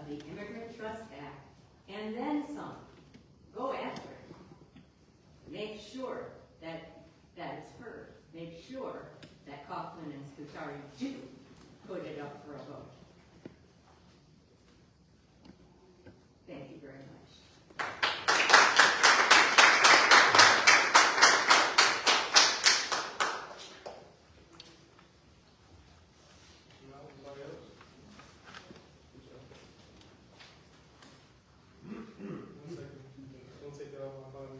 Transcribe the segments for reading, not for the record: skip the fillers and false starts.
of the Immigrant Trust Act, and then some. Go after it. Make sure that it's heard. Make sure that Coughlin and Scutari do put it up for a vote. Thank you very much. Don't take that off my phone.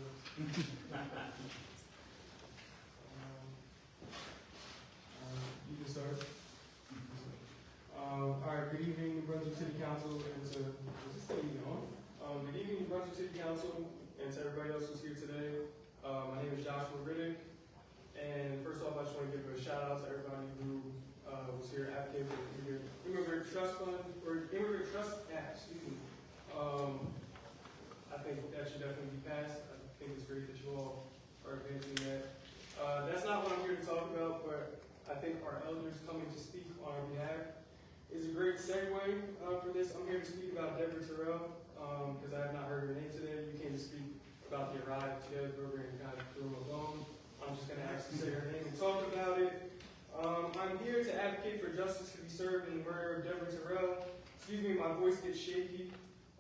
You can start. All right, good evening, Brunswick City Council, and to, is this thing even on? Good evening, Brunswick City Council, and to everybody else who's here today. My name is Joshua Riddick, and first off, I just want to give a shout out to everybody who was here advocating for the Immigrant Trust Fund, or Immigrant Trust Act, excuse me. I think that should definitely be passed. I think it's great that you all are advancing that. That's not what I'm here to talk about, but I think our elders coming to speak on our behalf is a great segue for this. I'm here to speak about Deborah Terrell, because I have not heard her name today. You came to speak about the Arrive Together program and kind of threw them alone. I'm just going to actually say her name and talk about it. I'm here to advocate for justice to be served in the murder of Deborah Terrell. Excuse me, my voice gets shaky.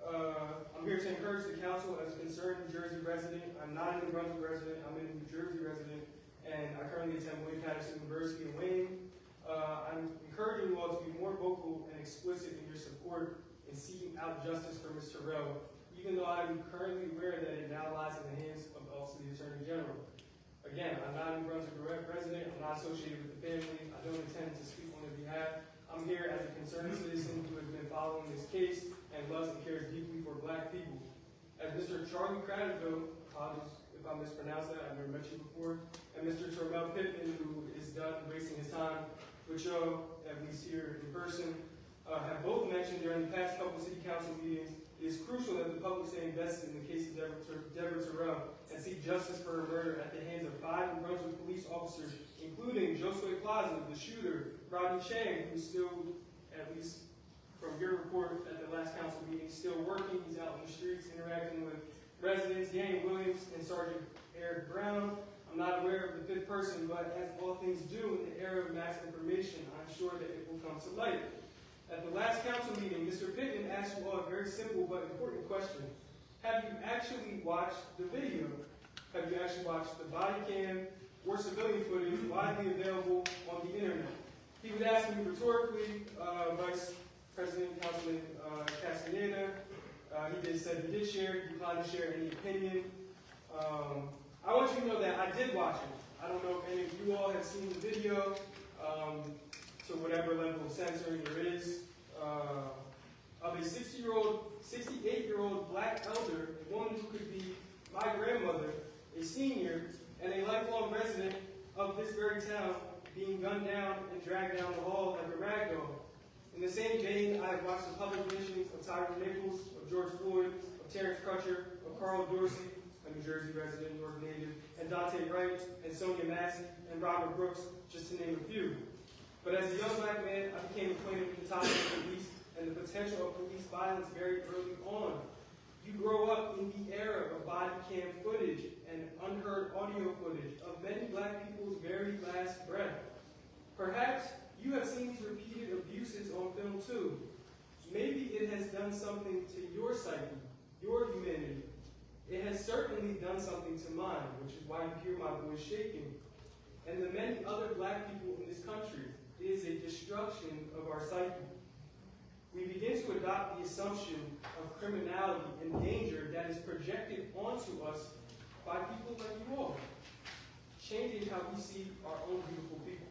I'm here to encourage the council as a concerned New Jersey resident. I'm not a New Brunswick resident, I'm a New Jersey resident, and I currently attend William Patterson University in Wayne. I'm encouraging you all to be more vocal and explicit in your support in seeking out justice for Ms. Terrell, even though I'm currently aware that it now lies in the hands of also the Attorney General. Again, I'm not a New Brunswick resident, I'm not associated with the family, I don't intend to speak on their behalf. I'm here as a concerned citizen who has been following this case and loves and cares deeply for black people. As Mr. Charlie Craddock, apologies if I mispronounced that, I've never met you before, and Mr. Terrell Pittman, who is done wasting his time with y'all, at least here in person, have both mentioned during the past couple city council meetings, it is crucial that the public stay invested in the case of Deborah Terrell and seek justice for her murder at the hands of 5 New Brunswick police officers, including Josue Plaza, the shooter, Rodney Chang, who's still, at least from your report at the last council meeting, still working. He's out in the streets interacting with residents, Danny Williams and Sergeant Eric Brown. I'm not aware of the 5th person, but as all things do in the era of mass information, I'm sure that it will come to light. At the last council meeting, Mr. Pittman asked you all a very simple but important question. Have you actually watched the video? Have you actually watched the body cam or civilian footage widely available on the internet? He was asking me rhetorically, Vice President Councilman Castaneda. Said he did share, he declined to share any opinion. I want you to know that I did watch it. I don't know if any of you all have seen the video, to whatever level of censoring there is, of a 68-year-old black elder, a woman who could be my grandmother, a senior, and a lifelong resident of this very town, being gunned down and dragged down the hall like a rag doll. In the same vein, I have watched the public lynchings of Tyre Nichols, of George Floyd, of Terrence Crutcher, of Carl Dorsey, a New Jersey resident, New York native, and Dante Wright, and Sonia Massey, and Robert Brooks, just to name a few. But as a young black man, I became acquainted with the topic of police and the potential of police violence very early on. You grow up in the era of body cam footage and unheard audio footage of many black people's very last breath. Perhaps you have seen these repeated abuses on film too. Maybe it has done something to your psyche, your humanity. It has certainly done something to mine, which is why you hear my voice shaking. And the many other black people in this country. It is a destruction of our psyche. We begin to adopt the assumption of criminality and danger that is projected onto us by people like you all, changing how we see our own beautiful people.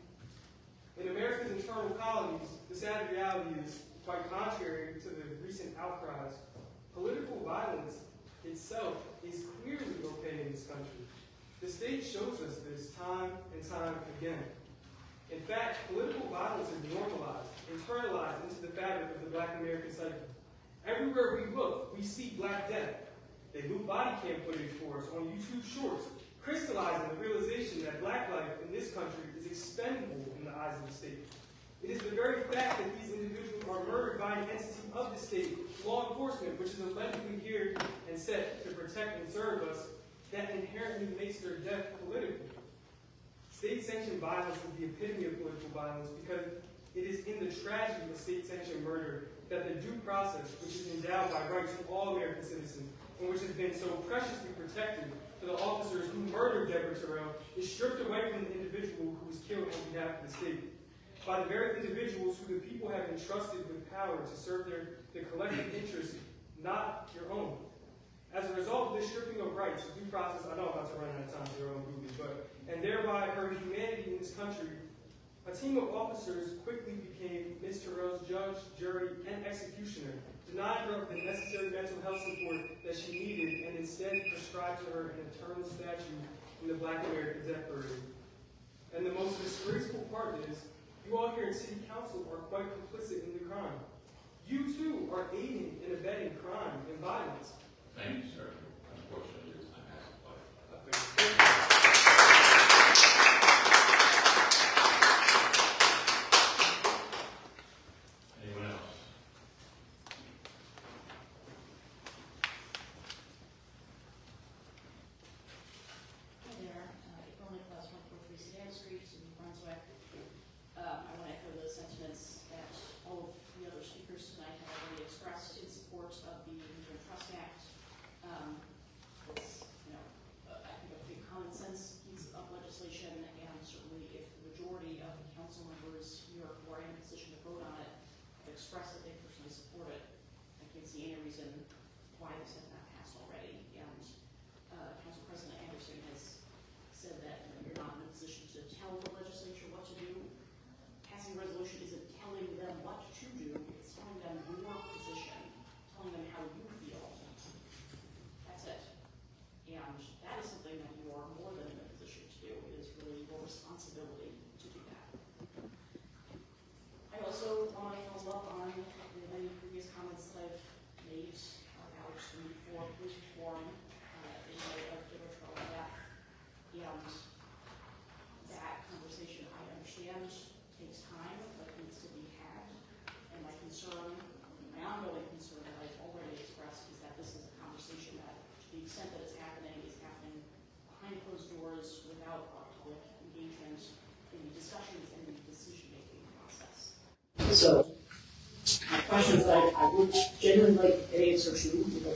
In America's internal colonies, the sad reality is, quite contrary to the recent outcries, political violence itself is clearly okay in this country. The state shows us this time and time again. In fact, political violence is normalized, internalized into the fabric of the black American psyche. Everywhere we look, we see black death. They loop body cam footage for us on YouTube Shorts, crystallizing the realization that black life in this country is expendable in the eyes of the state. It is the very fact that these individuals are murdered by an entity of the state, law enforcement, which is allegedly here and set to protect and serve us, that inherently makes their death political. State-sanctioned violence is the epitome of political violence because it is in the tragedy of state-sanctioned murder that the due process, which is endowed by rights to all American citizens, and which has been so preciously protected for the officers who murdered Deborah Terrell, is stripped away from the individual who was killed on behalf of the state. By the very individuals who the people have entrusted with power to serve their collective interests, not your own. As a result of this stripping of rights, due process, I know I'm about to run out of time, Zero and Ruby, and thereby her humanity in this country, a team of officers quickly became Ms. Terrell's judge, jury, and executioner, denied her the necessary mental health support that she needed, and instead prescribed to her an eternal statue in the Black American Death Parade. And the most disgraceful part is, you all here in City Council are quite complicit in the crime. You too are aiding and abetting crime and violence. Thank you, sir. Unfortunately, your time has expired. Anyone else? Hi there, April Nicholas, 143 Sedan Street in Brunswick. I want to echo the sentiments that all of the other speakers tonight have already expressed in support of the Immigrant Trust Act. It's, I think a big common sense piece of legislation, and certainly if the majority of the council members here who are in a position to vote on it have expressed that they personally support it, I can't see any reason why this has not passed already. And Council President Anderson has said that you're not in a position to tell the legislature what to do. Passing a resolution isn't telling them what to do, it's telling them your position, telling them how you feel. That's it. And that is something that you are more than in a position to do. It is really your responsibility to do that. I also want to follow up on the many previous comments that I've made about the need for police reform in light of the Deborah death. And that conversation, I understand, takes time, but needs to be had. And my concern, my ongoing concern that I've already expressed is that this is a conversation that, to the extent that it's happening, is happening behind closed doors without public engagement in the discussions and the decision-making process. So, my questions that I would genuinely like an answer to,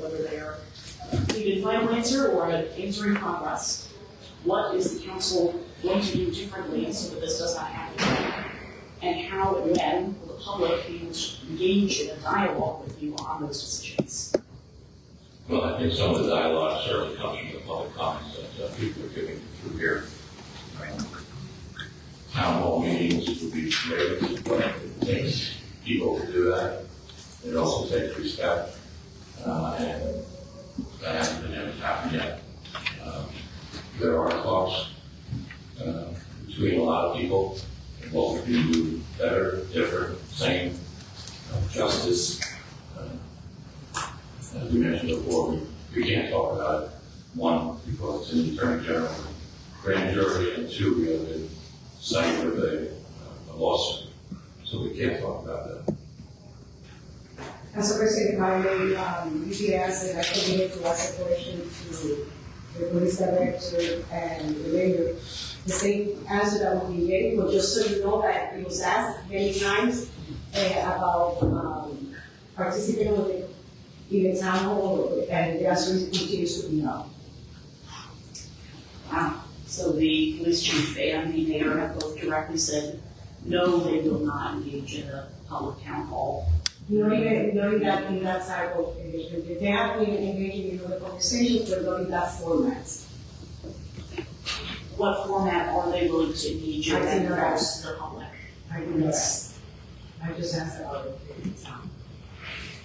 whether they are a final answer or an answer in progress. What is the council going to do differently so that this does not happen again? And how and when will the public be able to engage in a dialogue with you on those decisions? Well, I think some of the dialogue certainly comes from the public comments that people are giving through here. Town hall meetings would be great, but it takes people to do that. It also takes respect, and that hasn't happened yet. There are talks between a lot of people and what we can do better, different, same, justice. As we mentioned before, we can't talk about it. One, because it's in the Attorney General grand jury, and two, we have been cited with a lawsuit, so we can't talk about that. Council President, if I may, you did ask that I committed to ask a question to the police director and the mayor. The same answer that will be given, but just so you know that it was asked many times about participating in the town hall, and the answer continues to be no. Wow. So the police chief and the mayor have both directly said, no, they will not engage in a public town hall. Knowing that in that type of engagement, they have been engaging in other conversations, but not in that format. What format are they willing to engage in and address the public? I do not. I just asked about it.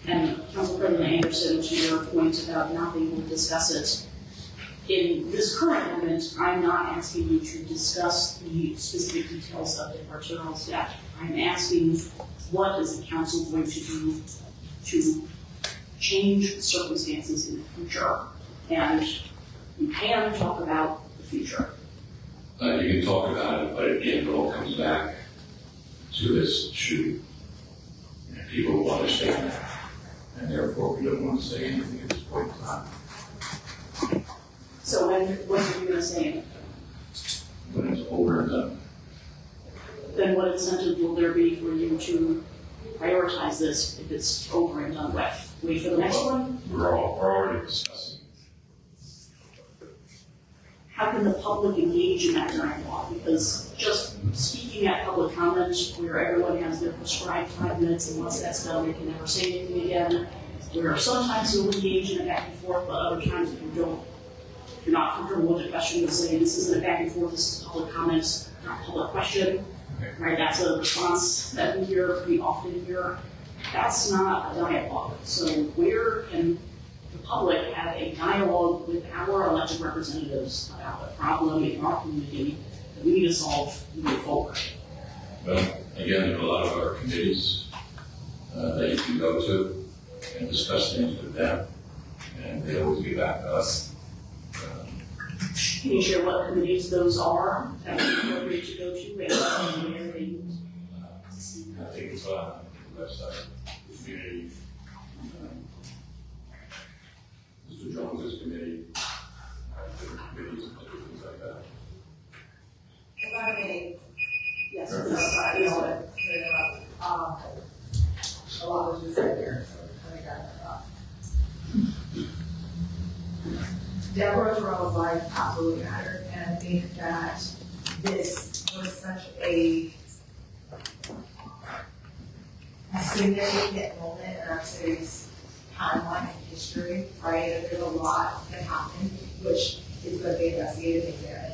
And Council President Anderson, to your point about not being able to discuss it, in this current moment, I'm not asking you to discuss the specific details of the Deborah death. I'm asking, what is the council going to do to change circumstances in the future? And you can talk about the future. You can talk about it, but again, it all comes back to this shooting. And people will understand that. say anything at this point in time. So when are you gonna say it? When it's over and done. Then what incentive will there be for you to prioritize this if it's over and done with? Wait for the next one? We're already discussing. How can the public engage in that dialogue? Because just speaking at public comment where everyone has their prescribed 5 minutes and once that's done, they can never say anything again. Where sometimes you'll engage in a back and forth, but other times if you don't, if you're not comfortable with the question, you'll say, this isn't a back and forth, this is public comments, not public question. Right, that's a response that we hear pretty often here. That's not a dialogue. So where can the public have a dialogue with our elected representatives about a problem in our community that we need to solve moving forward? Well, again, there are a lot of our committees that you can go to and discuss things with them, and they always get back to us. Can you share what committees those are that would be appropriate to go to and where they I think it's on the website, the community, Mr. Jones's committee, different committees and different things like that. If I may, Yes. so sorry, you know, a lot was just said there, so I got that. Deborah's role of life absolutely mattered, and I think that this was such a significant moment in our city's timeline and history, right? There's a lot that happened, which is going to be investigated and examined.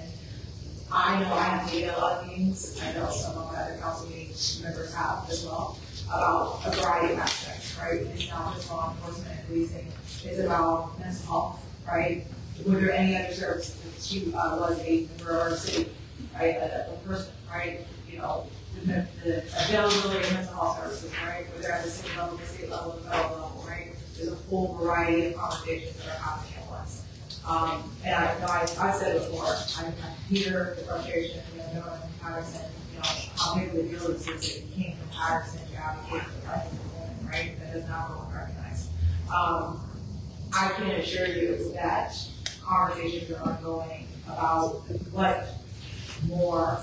I know I have taken a lot of meetings, I know some of my other council meeting members have as well, about a variety of aspects, right? It's not just law enforcement and policing, it's about mental health, right? Were there any other services? She was a member of our city, right? A person, right? You know, the availability of mental health services, right? Whether at the city level, the state level, the federal level, right? There's a whole variety of conversations that are happening at once. And I know I said it before, I hear the frustration, you know, in comparison, you know, how big of a deal it is that you can't comparison to advocate for the rights of women, right? That is not what we recognize. I can assure you that conversations are ongoing about what more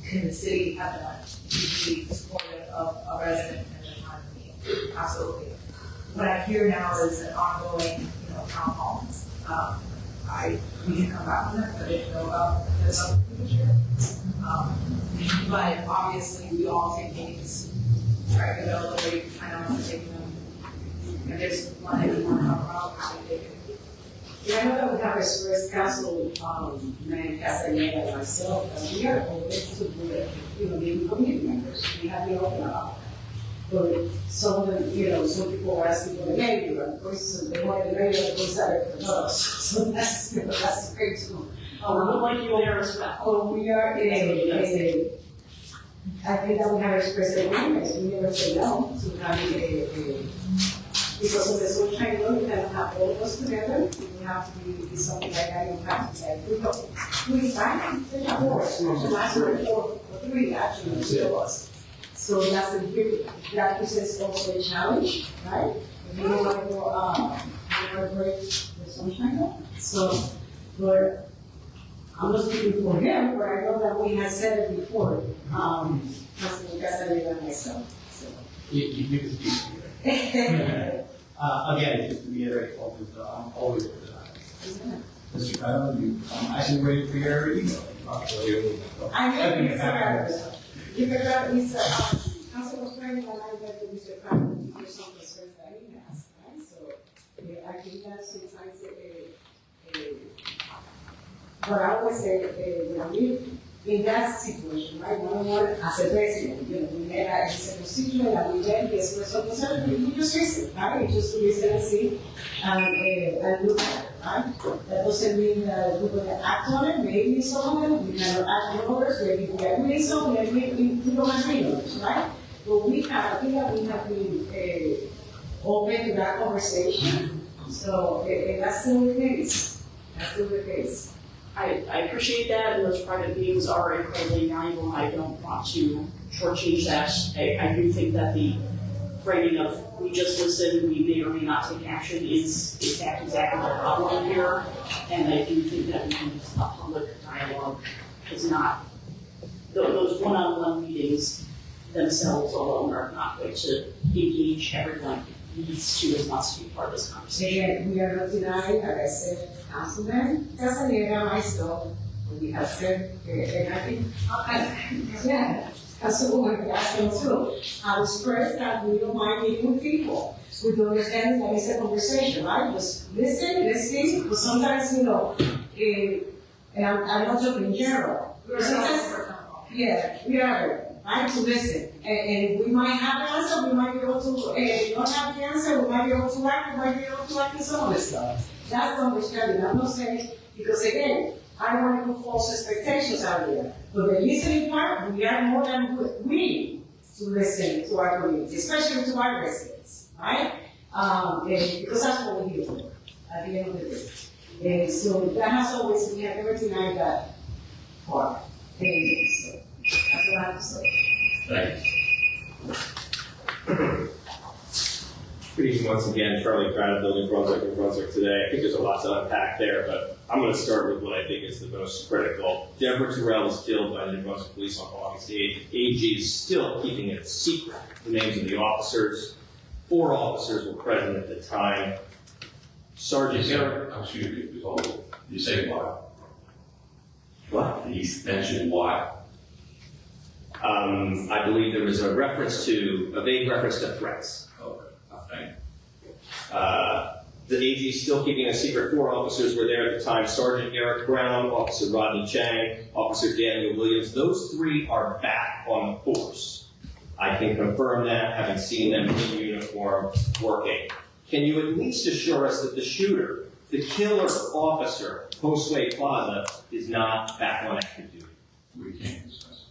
can the city have done to be supportive of a resident in the time of need. Absolutely. What I hear now is an ongoing, you know, town halls. We can come back on that, but I didn't know about the other share. But obviously, we all take meetings, right? Availability, I know I'm taking them. If there's one that you want to talk about, how do you take it? Yeah, I know that we have expressed council, man, Casanova and myself, and we are open to the, you know, maybe community members. We have to open up. But some of them, you know, some people are asking for the mayor, and voices, they want the mayor, and voice that for us. So that's, you know, that's great too. We would like you there as well. Oh, we are in a, I think that we have expressed agreements, we never say no to having because of the social law, we cannot have all of us together. We have to be something like that. You have to say, we go, we find the divorce. The last one, or 3 actually, 2 of us. So that's a big, that presents also a challenge, right? If you don't want to go, break the sunshine law. So, but I'm not speaking for him, but I know that we had said it before. Councilman Casanova and myself. So. You can speak. Again, just to reiterate, I'm always open to that. Mr. Kyle, I'm actually waiting for your email. I know you said you forgot, we said, Council was planning on I read that Mr. Kyle would do some concerns that he has, right? So, yeah, I think that's sometimes but I always say, you know, in that situation, right, one-on-one, as a president, you know, we met as a constituent, and we then get some concern, we just listen, right? We just listen and see, and look at it, right? That doesn't mean that we're going to act on it, maybe some of them, we cannot act on others, maybe we agree some, maybe we don't agree on it, right? But I think that we have been open to that conversation, so that's still the case. That's still the case. I appreciate that, and those private meetings are incredibly valuable, and I don't want to shortchange that. I do think that the framing of we just listen, we may or may not take action is that exactly the problem here. And I do think that we can use a public dialogue. It's not, those one-on-one meetings themselves alone are not going to engage everyone who needs to and wants to be part of this conversation. Again, we are not denying, like I said, Councilman Castaneda, myself, we have said, and I think, yeah, Councilwoman Gaston too. I was expressed that we don't mind meeting with people. We do understand that it's a conversation, right? Just listen, but sometimes, and I'm not talking in general. Sometimes, yeah, we are, right, to listen. And we might have the answer, we might be able to, not have the answer, we might be able to act, we might be able to act in some of this stuff. That's the understanding. I'm not saying, because again, I don't want to put false expectations out there. But the listening part, we are more than willing to listen to our community, especially to our residents, right? Because that's what we're here for, at the end of the day. And so that has always, we have never denied that part. And so that's what I have to say. Thanks. Good evening once again, Charlie Crown, building Brunswick in Brunswick today. I think there's a lot to unpack there, but I'm going to start with what I think is the most critical. Deborah Terrell was killed by the New Brunswick police on August 8th. AG is still keeping it a secret, the names of the officers. 4 officers were present at the time. Sergeant Eric. Excuse me, you say why? What? You mentioned why? I believe there was a vague reference to threats. Okay. The AG is still keeping a secret. 4 officers were there at the time. Sergeant Eric Brown, Officer Rodney Chang, Officer Daniel Williams. Those 3 are back on the force. I can confirm that, having seen them in uniform working. Can you at least assure us that the shooter, the killer officer, Postway Plaza, is not back on active duty? We can't discuss.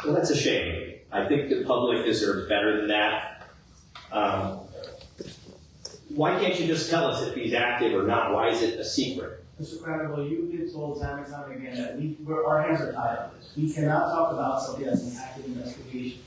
Well, that's a shame. I think the public deserves better than that. Why can't you just tell us if he's active or not? Why is it a secret? Mr. Credible, you've been told time and time again that our hands are tied on this. We cannot talk about something that's an active investigation